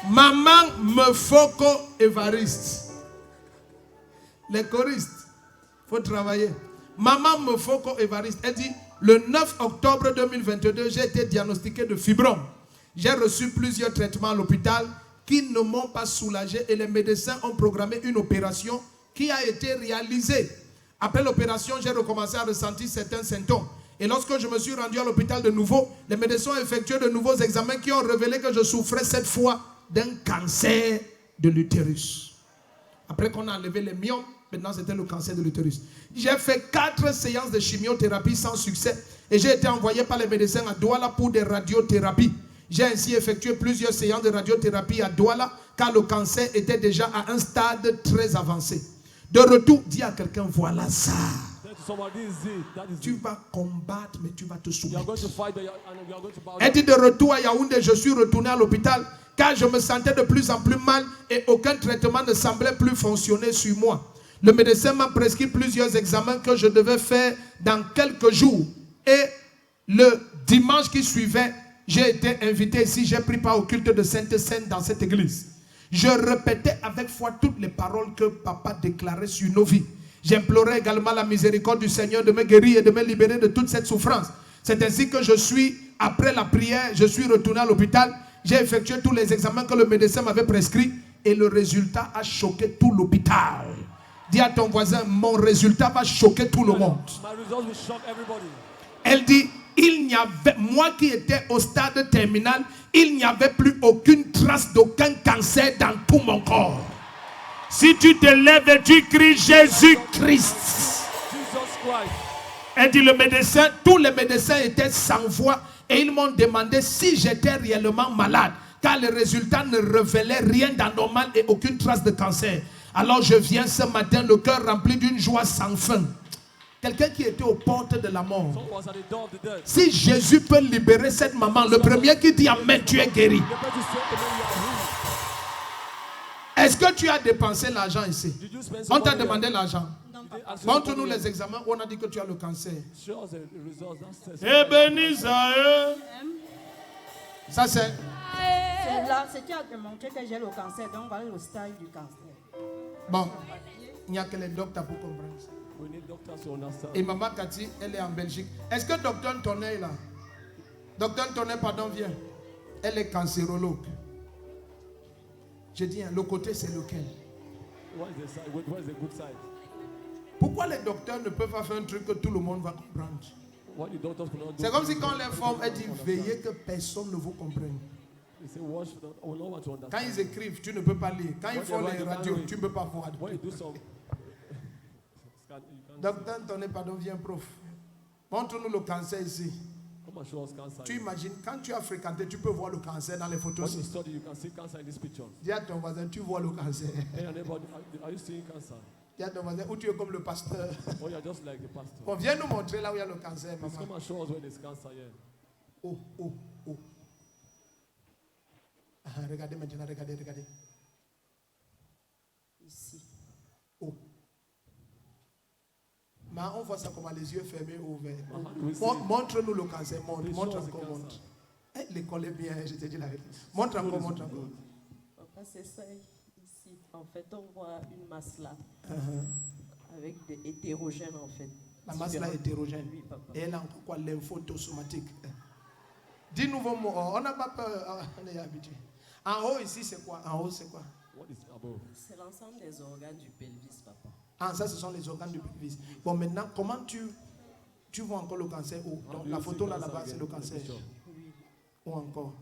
Maman Mefoko Évariste. Les choristes, il faut travailler. Maman Mefoko Évariste, elle dit, le 9 octobre 2022, j'ai été diagnostiqué de fibrome. J'ai reçu plusieurs traitements à l'hôpital qui ne m'ont pas soulagé et les médecins ont programmé une opération qui a été réalisée. Après l'opération, j'ai recommencé à ressentir certains symptômes. Et lorsque je me suis rendu à l'hôpital de nouveau, les médecins ont effectué de nouveaux examens qui ont révélé que je souffrais cette fois d'un cancer de l'utérus. Après qu'on a enlevé les myomes, maintenant c'était le cancer de l'utérus. J'ai fait 4 séances de chimiothérapie sans succès et j'ai été envoyé par les médecins à Douala pour des radiothérapies. J'ai ainsi effectué plusieurs séances de radiothérapie à Douala car le cancer était déjà à un stade très avancé. De retour, dis à quelqu'un, voilà ça. Tu vas combattre, mais tu vas te soumettre. Elle dit de retour à Yaoundé, je suis retourné à l'hôpital car je me sentais de plus en plus mal et aucun traitement ne semblait plus fonctionner sur moi. Le médecin m'a prescrit plusieurs examens que je devais faire dans quelques jours. Et le dimanche qui suivait, j'ai été invité ici, j'ai pris part au culte de Sainte Seine dans cette église. Je répétais avec foi toutes les paroles que papa déclarait sur nos vies. J'implorais également la miséricorde du Seigneur de me guérir et de me libérer de toute cette souffrance. C'est ainsi que après la prière, je suis retourné à l'hôpital. J'ai effectué tous les examens que le médecin m'avait prescrits et le résultat a choqué tout l'hôpital. Dis à ton voisin, mon résultat va choquer tout le monde. Elle dit, moi qui étais au stade terminal, il n'y avait plus aucune trace d'aucun cancer dans tout mon corps. Si tu te lèves et tu cries Jésus-Christ. Elle dit, tous les médecins étaient sans voix et ils m'ont demandé si j'étais réellement malade, car les résultats ne révélaient rien d'anormal et aucune trace de cancer. Alors je viens ce matin, le cœur rempli d'une joie sans fin. Quelqu'un qui était aux portes de la mort. Si Jésus peut libérer cette maman, le premier qui dit Amen, tu es guéri. Est-ce que tu as dépensé l'argent ici? On t'a demandé l'argent. Montre-nous les examens où on a dit que tu as le cancer. Ebenezer. Ça c'est... C'est là, c'est qui a démontré que j'ai le cancer. Donc voilà le stade du cancer. Bon, il n'y a que les docteurs pour comprendre ça. Et maman Cathy, elle est en Belgique. Est-ce que docteur Ntoné est là? Docteur Ntoné, pardon, viens. Elle est cancérologue. Je dis, le côté c'est lequel? Pourquoi les docteurs ne peuvent pas faire un truc que tout le monde va comprendre? C'est comme si quand les formes, elle dit, veillez que personne ne vous comprenne. Quand ils écrivent, tu ne peux pas lire. Quand ils font les radios, tu ne peux pas voir. Docteur Antoine, pardon, viens prof. Montre-nous le cancer ici. Tu imagines, quand tu as fréquenté, tu peux voir le cancer dans les photos. Dis à ton voisin, tu vois le cancer. Dis à ton voisin, où tu es comme le pasteur. Bon, viens nous montrer là où il y a le cancer, maman. Oh, oh, oh. Regardez maintenant, regardez. Ici. Oh. Mais on voit ça comment les yeux fermés ou ouverts. Montre-nous le cancer. Montre encore, montre. L'école est bien, je te dis la vérité. Montre encore. Papa, c'est ça ici. En fait, on voit une masse là. Avec des hétérogènes en fait. La masse là est hétérogène. Oui, papa. Et elle a encore quoi? Lymphotosomatique. Dis nouveau mot. On n'a pas peur. On est habitué. En haut ici, c'est quoi? En haut, c'est quoi? C'est l'ensemble des organes du pelvis, papa. Ah, ça, ce sont les organes du pelvis. Bon, maintenant, comment tu vois encore le cancer où? Donc, la photo là-bas, c'est le cancer. Oui. Ou encore?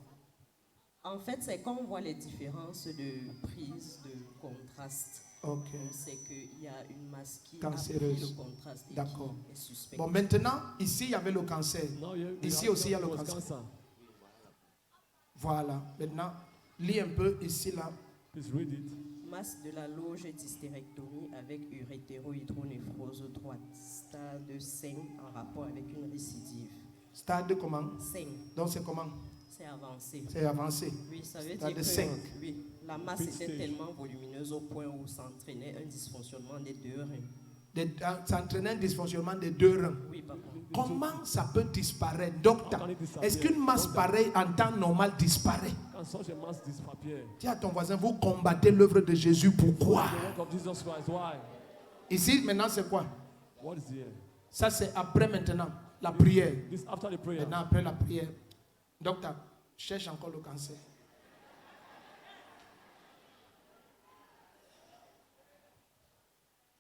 En fait, c'est quand on voit les différences de prise de contraste. Ok. On sait qu'il y a une masse qui cancéreuse. A pris le contraste et d'accord. qui est suspecte. Bon, maintenant, ici, il y avait le cancer. Ici aussi, il y a le cancer. Voilà. Maintenant, lis un peu ici, là. Masse de la loge d'hystérectomie avec urétéro-hydronéphrose droite. Stade 5 en rapport avec une récidive. Stade comment? 5. Donc c'est comment? C'est avancé. C'est avancé. Oui, ça veut Stade dire que 5. Oui, la masse était tellement volumineuse au point où s'entraînait un dysfonctionnement des deux reins. Ça entraînait un dysfonctionnement des 2 reins. Oui, papa. Comment ça peut disparaître, docteur? Est-ce qu'une masse pareille en temps normal disparaît? Can such a mass disappear? Dis à ton voisin, vous combattez l'œuvre de Jésus. Pourquoi? The work of Jesus Christ. Why? Ici, maintenant, c'est quoi? What is here? Ça, c'est après maintenant, la prière. This after the prayer. Maintenant, après la prière. Docteur, cherche encore le cancer.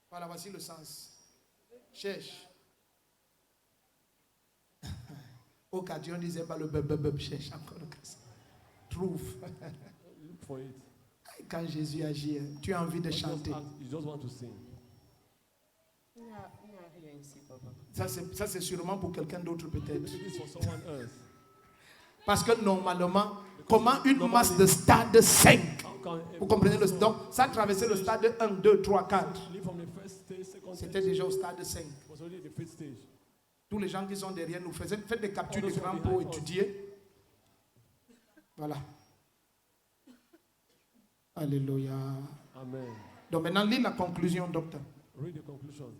Voilà, voici le sens. Cherche. Au cas où on disait pas le bub, cherche encore le cancer. Trouve. Look for it. Quand Jésus agit, tu as envie de chanter. You just want to sing. Il n'y a rien ici, papa. Ça, c'est sûrement pour quelqu'un d'autre peut-être. It is for someone else. Parce que normalement, comment une masse de stade 5, vous comprenez le donc ça a traversé le stade 1, 2, 3, 4. C'était déjà au stade 5. Tous les gens qui sont derrière nous, faites des captures d'écran pour étudier. Voilà. Alléluia. Amen. Donc maintenant, lis la conclusion, docteur. Read the conclusion.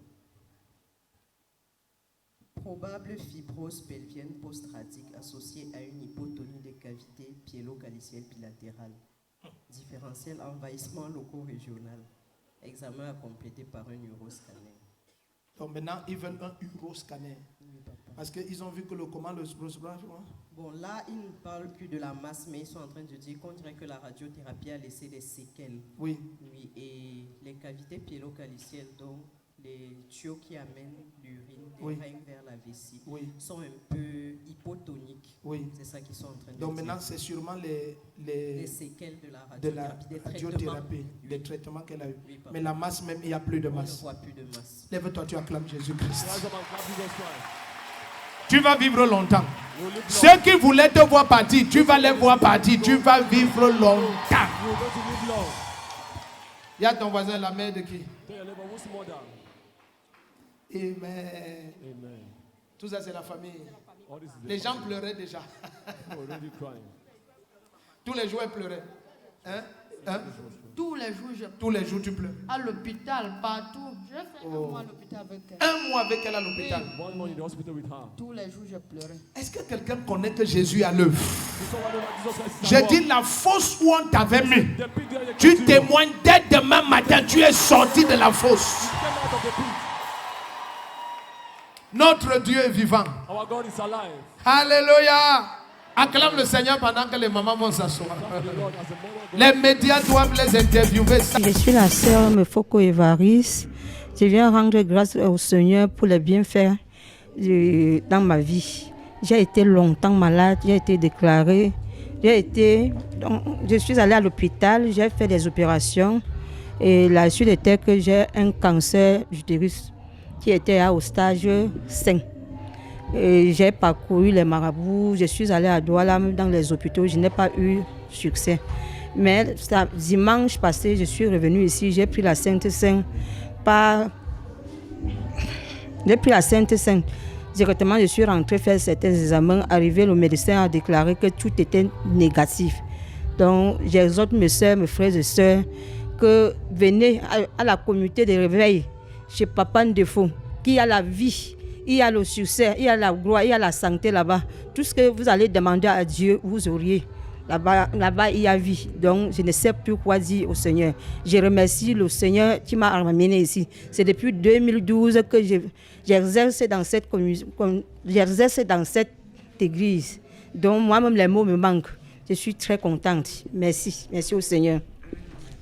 Probable fibrose pelvienne post-radique associée à une hypotonie des cavités pyélo-calicielles bilatérales. Différentiel envahissement locaux-régional. Examen à compléter par un uroscanner. Donc maintenant, ils veulent un uroscanner. Oui, papa. Parce qu'ils ont vu que le comment le Bon, là, ils ne parlent plus de la masse, mais ils sont en train de dire qu'on dirait que la radiothérapie a laissé des séquelles. Oui. Oui, et les cavités pyélo-calicielles, donc les tuyaux qui amènent l'urine des Oui. reins vers la vessie, Oui. sont un peu hypotoniques. Oui. C'est ça qu'ils sont en train de Donc dire. maintenant, c'est sûrement Les les séquelles de la de la radiothérapie, des radiothérapie, traitements. les traitements qu'elle a eu. Oui, papa. Mais la masse même, il n'y a plus de On ne masse. voit plus de masse. Lève-toi, tu acclames Jésus-Christ. Rise up and clap Jesus Christ. Tu vas vivre longtemps. You will live long. Ceux qui voulaient te voir partir, tu vas les voir partir. Tu vas vivre longtemps. You will go to live long. Il y a ton voisin, la mère de qui? Tell your neighbor, who's mother? Amen. Amen. Tout ça, c'est la famille. All this is the Les gens pleuraient déjà. people already crying. Tous les jours, ils pleuraient. Hein? Hein? Tous les jours, je Tous les jours, tu pleures. à l'hôpital, partout. Je fais Oh. un mois à l'hôpital avec elle. Un mois avec elle à l'hôpital. 1 month in the hospital with her. Tous les jours, je pleurais. Est-ce que quelqu'un connaît que Jésus a l'œuvre? If someone knows that Jesus Christ is J'ai at dit work, la fosse où on t'avait mis. the pit there they Tu kept you. témoignes dès demain matin, tu es sorti de la fosse. Came out of the pit. Notre Dieu est vivant. Our God is alive. Alléluia. Acclame le Seigneur pendant que les mamans vont s'asseoir. The Lord as a mother of Les médias doivent les interviewer. Je suis la sœur Mefoko Évariste. Je viens rendre grâce au Seigneur pour les bienfaits dans ma vie. J'ai été longtemps malade, j'ai été déclarée. Je suis allée à l'hôpital, j'ai fait des opérations. Et la suite était que j'ai un cancer d'utérus qui était au stage 5. Et j'ai parcouru les marabouts, je suis allée à Douala dans les hôpitaux, je n'ai pas eu succès. Mais dimanche passé, je suis revenue ici, j'ai pris la Sainte Seine. Directement, je suis rentrée faire certains examens. Arrivé, le médecin a déclaré que tout était négatif. Donc, j'exhorte mes soeurs, mes frères et sœurs, que venez à la communauté de réveil chez Papa Ndefo, qui a la vie. Il y a le succès, il y a la gloire, il y a la santé là-bas. Tout ce que vous allez demander à Dieu, vous auriez. Là-bas, il y a vie. Donc, je ne sais plus quoi dire au Seigneur. Je remercie le Seigneur qui m'a amené ici. C'est depuis 2012 que j'exerce dans cette église. Donc, moi-même, les mots me manquent. Je suis très contente. Merci. Merci au Seigneur.